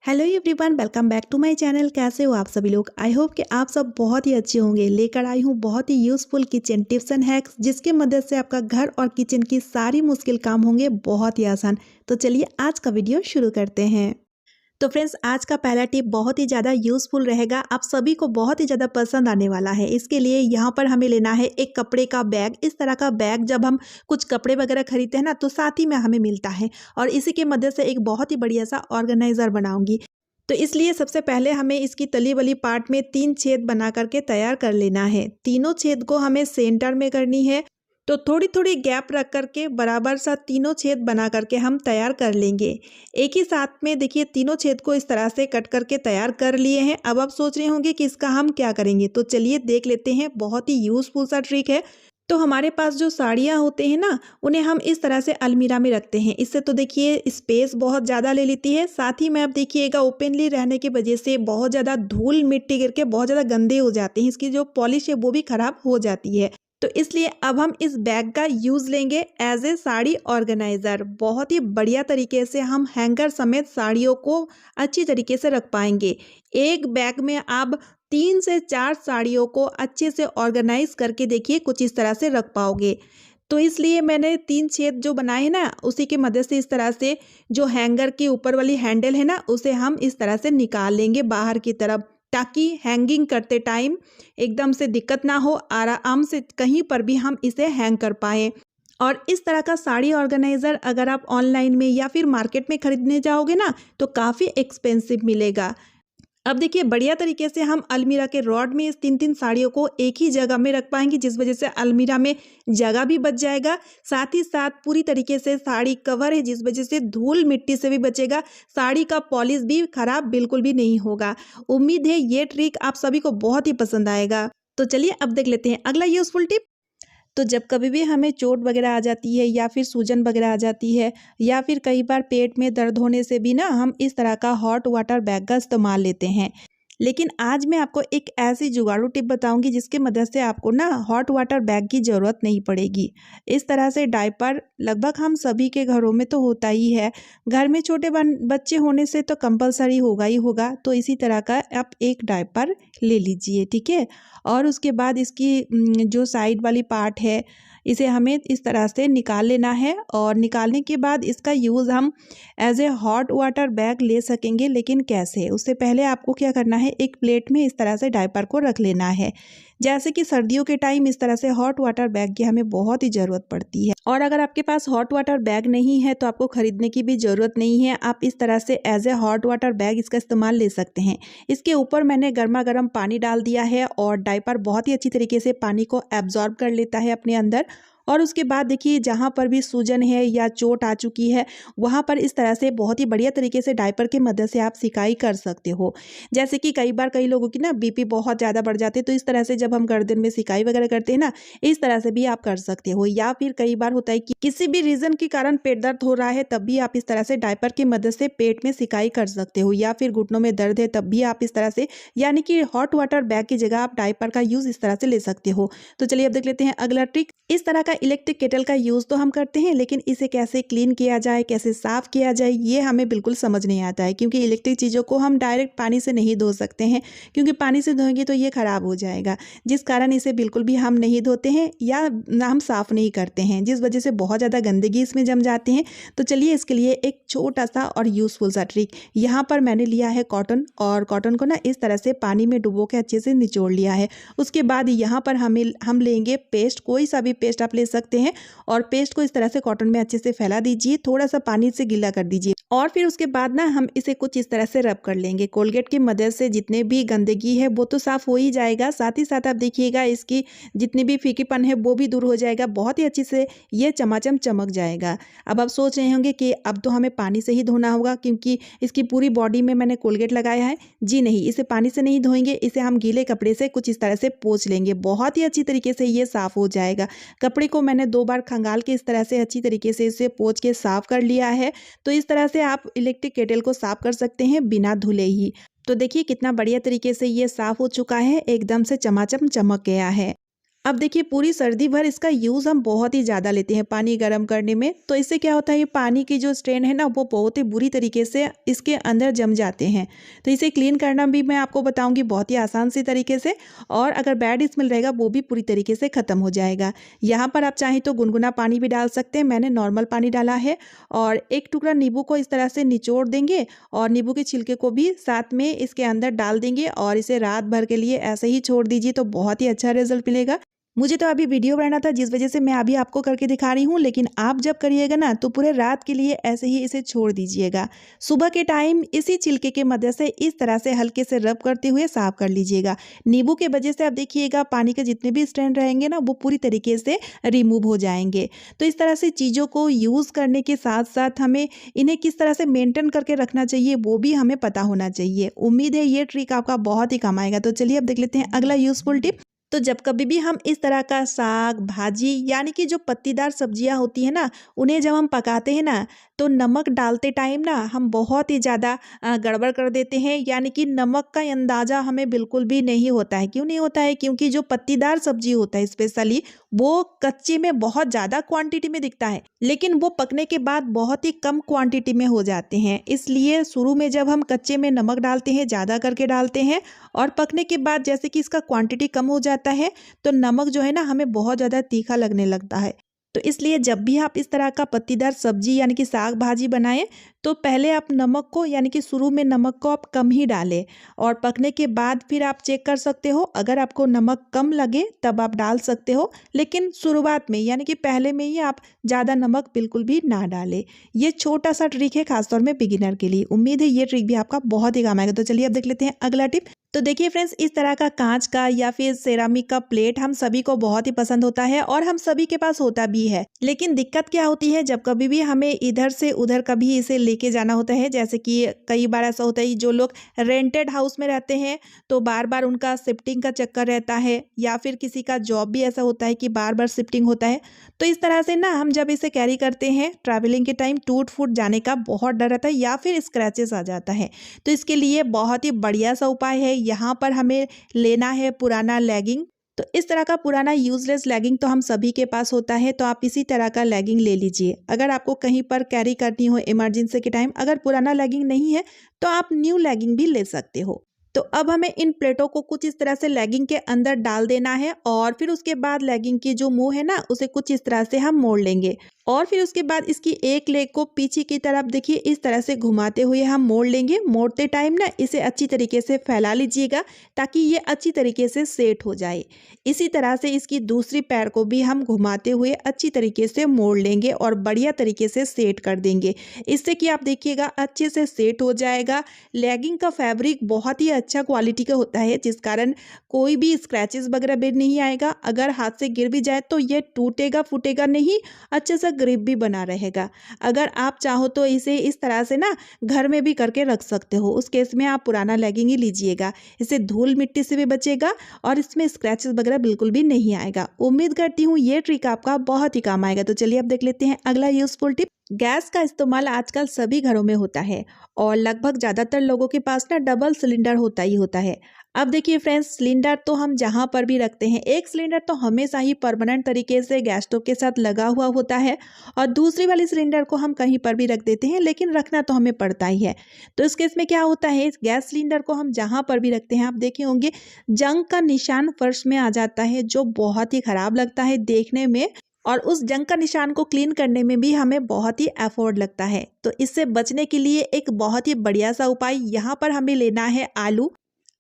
Hello everyone, welcome back to my channel. कैसे हो आप सभी लोग? आई होप कि आप सब बहुत ही अच्छे होंगे। लेकर आई हूँ बहुत ही useful kitchen tips and hacks, जिसके मदद से आपका घर और किचन की सारी मुश्किल काम होंगे बहुत ही आसान। तो चलिए आज का वीडियो शुरू करते हैं। तो फ्रेंड्स, आज का पहला टिप बहुत ही ज़्यादा यूज़फुल रहेगा, आप सभी को बहुत ही ज़्यादा पसंद आने वाला है। इसके लिए यहाँ पर हमें लेना है एक कपड़े का बैग। इस तरह का बैग जब हम कुछ कपड़े वगैरह खरीदते हैं ना, तो साथ ही में हमें मिलता है और इसी की मदद से एक बहुत ही बढ़िया सा ऑर्गेनाइज़र बनाऊंगी। तो इसलिए सबसे पहले हमें इसकी तली वाली पार्ट में 3 छेद बना करके तैयार कर लेना है। तीनों छेद को हमें सेंटर में करनी है, तो थोड़ी थोड़ी गैप रख करके बराबर सा तीनों छेद बना करके हम तैयार कर लेंगे। एक ही साथ में देखिए तीनों छेद को इस तरह से कट करके तैयार कर लिए हैं। अब आप सोच रहे होंगे कि इसका हम क्या करेंगे, तो चलिए देख लेते हैं। बहुत ही यूजफुल सा ट्रिक है। तो हमारे पास जो साड़ियाँ होते हैं ना, उन्हें हम इस तरह से अलमीरा में रखते हैं। इससे तो देखिए स्पेस बहुत ज़्यादा ले लेती है, साथ ही में आप देखिएगा ओपनली रहने की वजह से बहुत ज़्यादा धूल मिट्टी गिर के बहुत ज़्यादा गंदे हो जाते हैं। इसकी जो पॉलिश है वो भी खराब हो जाती है। तो इसलिए अब हम इस बैग का यूज़ लेंगे एज ए साड़ी ऑर्गेनाइज़र। बहुत ही बढ़िया तरीके से हम हैंगर समेत साड़ियों को अच्छी तरीके से रख पाएंगे। एक बैग में आप 3 से 4 साड़ियों को अच्छे से ऑर्गेनाइज करके देखिए कुछ इस तरह से रख पाओगे। तो इसलिए मैंने 3 छेद जो बनाए हैं ना, उसी की मदद से इस तरह से जो हैंगर के ऊपर वाली हैंडल है ना, उसे हम इस तरह से निकाल लेंगे बाहर की तरफ, ताकि हैंगिंग करते टाइम एकदम से दिक्कत ना हो, आराम से कहीं पर भी हम इसे हैंग कर पाएँ। और इस तरह का साड़ी ऑर्गेनाइज़र अगर आप ऑनलाइन में या फिर मार्केट में खरीदने जाओगे ना, तो काफ़ी एक्सपेंसिव मिलेगा। अब देखिए बढ़िया तरीके से हम अलमीरा के रॉड में इस 3-3 साड़ियों को एक ही जगह में रख पाएंगे, जिस वजह से अलमीरा में जगह भी बच जाएगा। साथ ही साथ पूरी तरीके से साड़ी कवर है, जिस वजह से धूल मिट्टी से भी बचेगा। साड़ी का पॉलिश भी खराब बिल्कुल भी नहीं होगा। उम्मीद है ये ट्रिक आप सभी को बहुत ही पसंद आएगा। तो चलिए अब देख लेते हैं अगला यूजफुल टिप। तो जब कभी भी हमें चोट वगैरह आ जाती है या फिर सूजन वगैरह आ जाती है, या फिर कई बार पेट में दर्द होने से भी ना हम इस तरह का हॉट वाटर बैग का इस्तेमाल लेते हैं। लेकिन आज मैं आपको एक ऐसी जुगाड़ू टिप बताऊंगी जिसकी मदद से आपको ना हॉट वाटर बैग की ज़रूरत नहीं पड़ेगी। इस तरह से डायपर लगभग हम सभी के घरों में तो होता ही है। घर में छोटे बच्चे होने से तो कंपलसरी होगा ही होगा। तो इसी तरह का आप एक डायपर ले लीजिए, ठीक है। और उसके बाद इसकी जो साइड वाली पार्ट है, इसे हमें इस तरह से निकाल लेना है। और निकालने के बाद इसका यूज़ हम as a hot water bag ले सकेंगे। लेकिन कैसे? उससे पहले आपको क्या करना है, एक प्लेट में इस तरह से डायपर को रख लेना है। जैसे कि सर्दियों के टाइम इस तरह से हॉट वाटर बैग की हमें बहुत ही ज़रूरत पड़ती है। और अगर आपके पास हॉट वाटर बैग नहीं है तो आपको खरीदने की भी ज़रूरत नहीं है। आप इस तरह से as a hot water bag इसका इस्तेमाल ले सकते हैं। इसके ऊपर मैंने गर्मा गर्म पानी डाल दिया है और डायपर बहुत ही अच्छी तरीके से पानी को एब्जॉर्ब कर लेता है अपने अंदर। और उसके बाद देखिए जहाँ पर भी सूजन है या चोट आ चुकी है, वहाँ पर इस तरह से बहुत ही बढ़िया तरीके से डायपर की मदद से आप सिकाई कर सकते हो। जैसे कि कई बार कई लोगों की ना बीपी बहुत ज़्यादा बढ़ जाती है, तो इस तरह से जब हम गर्दन में सिकाई वगैरह करते हैं ना, इस तरह से भी आप कर सकते हो। या फिर कई बार होता है कि किसी भी रीज़न के कारण पेट दर्द हो रहा है, तब भी आप इस तरह से डायपर की मदद से पेट में सिकाई कर सकते हो। या फिर घुटनों में दर्द है, तब भी आप इस तरह से, यानी कि हॉट वाटर बैग की जगह आप डायपर का यूज़ इस तरह से ले सकते हो। तो चलिए अब देख लेते हैं अगला ट्रिक। इस तरह का इलेक्ट्रिक केटल का यूज़ तो हम करते हैं, लेकिन इसे कैसे क्लीन किया जाए, कैसे साफ़ किया जाए, ये हमें बिल्कुल समझ नहीं आता है। क्योंकि इलेक्ट्रिक चीज़ों को हम डायरेक्ट पानी से नहीं धो सकते हैं, क्योंकि पानी से धोएंगे तो ये ख़राब हो जाएगा, जिस कारण इसे बिल्कुल भी हम नहीं धोते हैं या ना हम साफ़ नहीं करते हैं, जिस वजह से बहुत ज़्यादा गंदगी इसमें जम जाती है। तो चलिए इसके लिए एक छोटा सा और यूज़फुल सा ट्रिक। यहाँ पर मैंने लिया है कॉटन, और कॉटन को ना इस तरह से पानी में डुबो के अच्छे से निचोड़ लिया है। उसके बाद यहाँ पर हम लेंगे पेस्ट, कोई सा भी पेस्ट आप ले सकते हैं, और पेस्ट को इस तरह से कॉटन में अच्छे से फैला दीजिए, थोड़ा सा पानी से गीला कर दीजिए। और फिर उसके बाद ना हम इसे कुछ इस तरह से रब कर लेंगे। कोलगेट की मदद से जितने भी गंदगी है वो तो साफ़ हो ही जाएगा, साथ ही साथ आप देखिएगा इसकी जितनी भी फीकीपन है वो भी दूर हो जाएगा। बहुत ही अच्छे से ये चमाचम चमक जाएगा। अब आप सोच रहे होंगे कि अब तो हमें पानी से ही धोना होगा, क्योंकि इसकी पूरी बॉडी में मैंने कोलगेट लगाया है। जी नहीं, इसे पानी से नहीं धोएंगे, इसे हम गीले कपड़े से कुछ इस तरह से पोंछ लेंगे। बहुत ही अच्छी तरीके से ये साफ़ हो जाएगा। कपड़े को मैंने 2 बार खंगाल के इस तरह से अच्छी तरीके से इसे पोंछ के साफ़ कर लिया है। तो इस तरह से आप इलेक्ट्रिक केटल को साफ़ कर सकते हैं बिना धुले ही। तो देखिए कितना बढ़िया तरीके से ये साफ़ हो चुका है, एकदम से चमाचम चमक गया है। अब देखिए पूरी सर्दी भर इसका यूज़ हम बहुत ही ज़्यादा लेते हैं पानी गर्म करने में, तो इससे क्या होता है ये पानी की जो स्ट्रेन है ना वो बहुत ही बुरी तरीके से इसके अंदर जम जाते हैं। तो इसे क्लीन करना भी मैं आपको बताऊंगी बहुत ही आसान सी तरीके से, और अगर बैड स्मेल रहेगा वो भी पूरी तरीके से ख़त्म हो जाएगा। यहाँ पर आप चाहें तो गुनगुना पानी भी डाल सकते हैं, मैंने नॉर्मल पानी डाला है। और एक टुकड़ा नींबू को इस तरह से निचोड़ देंगे और नींबू के छिलके को भी साथ में इसके अंदर डाल देंगे और इसे रात भर के लिए ऐसे ही छोड़ दीजिए, तो बहुत ही अच्छा रिजल्ट मिलेगा। मुझे तो अभी वीडियो बनाना था जिस वजह से मैं अभी आपको करके दिखा रही हूँ, लेकिन आप जब करिएगा ना तो पूरे रात के लिए ऐसे ही इसे छोड़ दीजिएगा। सुबह के टाइम इसी छिलके के मदद से इस तरह से हल्के से रब करते हुए साफ कर लीजिएगा। नींबू के वजह से आप देखिएगा पानी के जितने भी स्ट्रेन रहेंगे ना वो पूरी तरीके से रिमूव हो जाएंगे। तो इस तरह से चीज़ों को यूज़ करने के साथ साथ हमें इन्हें किस तरह से मेंटेन करके रखना चाहिए वो भी हमें पता होना चाहिए। उम्मीद है ये ट्रिक आपका बहुत ही काम आएगा। तो चलिए अब देख लेते हैं अगला यूज़फुल टिप। तो जब कभी भी हम इस तरह का साग भाजी यानी कि जो पत्तीदार सब्जियां होती है ना उन्हें जब हम पकाते हैं ना तो नमक डालते टाइम ना हम बहुत ही ज़्यादा गड़बड़ कर देते हैं, यानी कि नमक का अंदाज़ा हमें बिल्कुल भी नहीं होता है। क्यों नहीं होता है? क्योंकि जो पत्तीदार सब्जी होता है स्पेशली वो कच्चे में बहुत ज़्यादा क्वांटिटी में दिखता है, लेकिन वो पकने के बाद बहुत ही कम क्वांटिटी में हो जाते हैं। इसलिए शुरू में जब हम कच्चे में नमक डालते हैं ज़्यादा करके डालते हैं, और पकने के बाद जैसे कि इसका क्वांटिटी कम हो जाता है तो नमक जो है ना हमें बहुत ज़्यादा तीखा लगने लगता है। तो इसलिए जब भी आप इस तरह का पत्तीदार सब्जी यानी कि साग भाजी बनाएं तो पहले आप नमक को यानी कि शुरू में नमक को आप कम ही डालें, और पकने के बाद फिर आप चेक कर सकते हो। अगर आपको नमक कम लगे तब आप डाल सकते हो, लेकिन शुरुआत में यानी कि पहले में ही आप ज़्यादा नमक बिल्कुल भी ना डालें। ये छोटा सा ट्रिक है खासतौर में बिगिनर के लिए। उम्मीद है ये ट्रिक भी आपका बहुत ही काम आएगा। तो चलिए अब देख लेते हैं अगला टिप। तो देखिए फ्रेंड्स, इस तरह का कांच का या फिर सेरामिक का प्लेट हम सभी को बहुत ही पसंद होता है और हम सभी के पास होता भी है। लेकिन दिक्कत क्या होती है, जब कभी भी हमें इधर से उधर कभी इसे लेके जाना होता है, जैसे कि कई बार ऐसा होता है जो लोग रेंटेड हाउस में रहते हैं तो बार बार उनका शिफ्टिंग का चक्कर रहता है, या फिर किसी का जॉब भी ऐसा होता है कि बार बार शिफ्टिंग होता है। तो इस तरह से ना हम जब इसे कैरी करते हैं ट्रैवलिंग के टाइम टूट फूट जाने का बहुत डर रहता है या फिर स्क्रैचेस आ जाता है। तो इसके लिए बहुत ही बढ़िया सा उपाय है। यहाँ पर हमें लेना है पुराना लेगिंग। तो इस तरह का पुराना यूजलेस लेगिंग तो हम सभी के पास होता है, तो आप इसी तरह का लेगिंग ले लीजिए। अगर आपको कहीं पर कैरी करनी हो इमरजेंसी के टाइम, अगर पुराना लेगिंग नहीं है तो आप न्यू लेगिंग भी ले सकते हो। तो अब हमें इन प्लेटों को कुछ इस तरह से लेगिंग के अंदर डाल देना है, और फिर उसके बाद लेगिंग की जो मुंह है ना उसे कुछ इस तरह से हम मोड़ लेंगे, और फिर उसके बाद इसकी एक लेग को पीछे की तरफ देखिए इस तरह से घुमाते हुए हम मोड़ लेंगे। मोड़ते टाइम ना इसे अच्छी तरीके से फैला लीजिएगा ताकि ये अच्छी तरीके से सेट हो जाए। इसी तरह से इसकी दूसरी पैर को भी हम घुमाते हुए अच्छी तरीके से मोड़ लेंगे और बढ़िया तरीके से सेट कर देंगे। इससे कि आप देखिएगा अच्छे से सेट हो जाएगा। लेगिंग का फैब्रिक बहुत ही अच्छा क्वालिटी का होता है, जिस कारण कोई भी स्क्रैचेस वगैरह भी नहीं आएगा। अगर हाथ से गिर भी जाए तो ये टूटेगा फूटेगा नहीं, अच्छे से ग्रिप भी बना रहेगा। अगर आप चाहो तो इसे इस तरह से ना घर में भी करके रख सकते हो। उस केस में आप पुराना लेगिंग ही लीजिएगा, इससे धूल मिट्टी से भी बचेगा और इसमें स्क्रैचेस वगैरह बिल्कुल भी नहीं आएगा। उम्मीद करती हूँ ये ट्रिक आपका बहुत ही काम आएगा। तो चलिए अब देख लेते हैं अगला यूजफुल टिप। गैस का इस्तेमाल आजकल सभी घरों में होता है और लगभग ज़्यादातर लोगों के पास ना डबल सिलेंडर होता ही होता है। अब देखिए फ्रेंड्स, सिलेंडर तो हम जहाँ पर भी रखते हैं, एक सिलेंडर तो हमेशा ही परमानेंट तरीके से गैस स्टोव के साथ लगा हुआ होता है और दूसरी वाली सिलेंडर को हम कहीं पर भी रख देते हैं, लेकिन रखना तो हमें पड़ता ही है। तो इस केस में क्या होता है, गैस सिलेंडर को हम जहाँ पर भी रखते हैं आप देखे होंगे जंग का निशान फर्श में आ जाता है, जो बहुत ही खराब लगता है देखने में, और उस जंग का निशान को क्लीन करने में भी हमें बहुत ही एफर्ट लगता है। तो इससे बचने के लिए एक बहुत ही बढ़िया सा उपाय, यहाँ पर हमें लेना है आलू।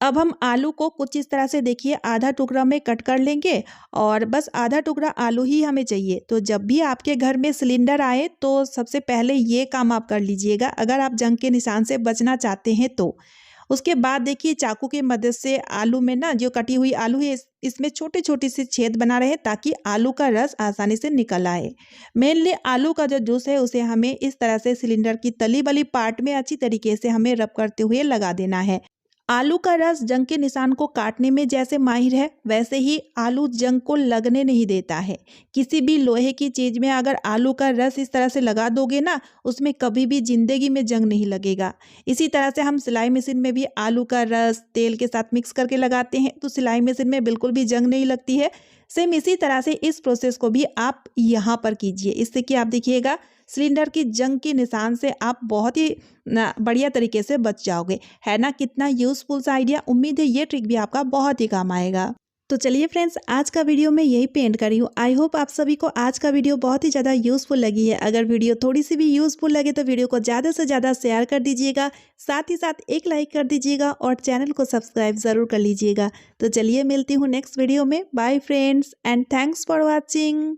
अब हम आलू को कुछ इस तरह से देखिए आधा टुकड़ा में कट कर लेंगे, और बस आधा टुकड़ा आलू ही हमें चाहिए। तो जब भी आपके घर में सिलेंडर आए तो सबसे पहले ये काम आप कर लीजिएगा, अगर आप जंग के निशान से बचना चाहते हैं तो। उसके बाद देखिए चाकू की मदद से आलू में ना जो कटी हुई आलू है इसमें छोटे छोटे से छेद बना रहे ताकि आलू का रस आसानी से निकल आए। मेनली आलू का जो जूस है उसे हमें इस तरह से सिलेंडर की तली वाली पार्ट में अच्छी तरीके से हमें रब करते हुए लगा देना है। आलू का रस जंग के निशान को काटने में जैसे माहिर है, वैसे ही आलू जंग को लगने नहीं देता है। किसी भी लोहे की चीज में अगर आलू का रस इस तरह से लगा दोगे ना, उसमें कभी भी जिंदगी में जंग नहीं लगेगा। इसी तरह से हम सिलाई मशीन में भी आलू का रस तेल के साथ मिक्स करके लगाते हैं, तो सिलाई मशीन में बिल्कुल भी जंग नहीं लगती है। सेम इसी तरह से इस प्रोसेस को भी आप यहाँ पर कीजिए। इससे कि आप देखिएगा सिलेंडर की जंग के निशान से आप बहुत ही बढ़िया तरीके से बच जाओगे। है ना कितना यूजफुल सा आइडिया। उम्मीद है ये ट्रिक भी आपका बहुत ही काम आएगा। तो चलिए फ्रेंड्स, आज का वीडियो मैं यही पे एंड करी हूँ। आई होप आप सभी को आज का वीडियो बहुत ही ज़्यादा यूजफुल लगी है। अगर वीडियो थोड़ी सी भी यूजफुल लगे तो वीडियो को ज़्यादा से ज़्यादा शेयर कर दीजिएगा, साथ ही साथ एक लाइक कर दीजिएगा और चैनल को सब्सक्राइब ज़रूर कर लीजिएगा। तो चलिए मिलती हूँ नेक्स्ट वीडियो में। Bye friends and thanks for watching.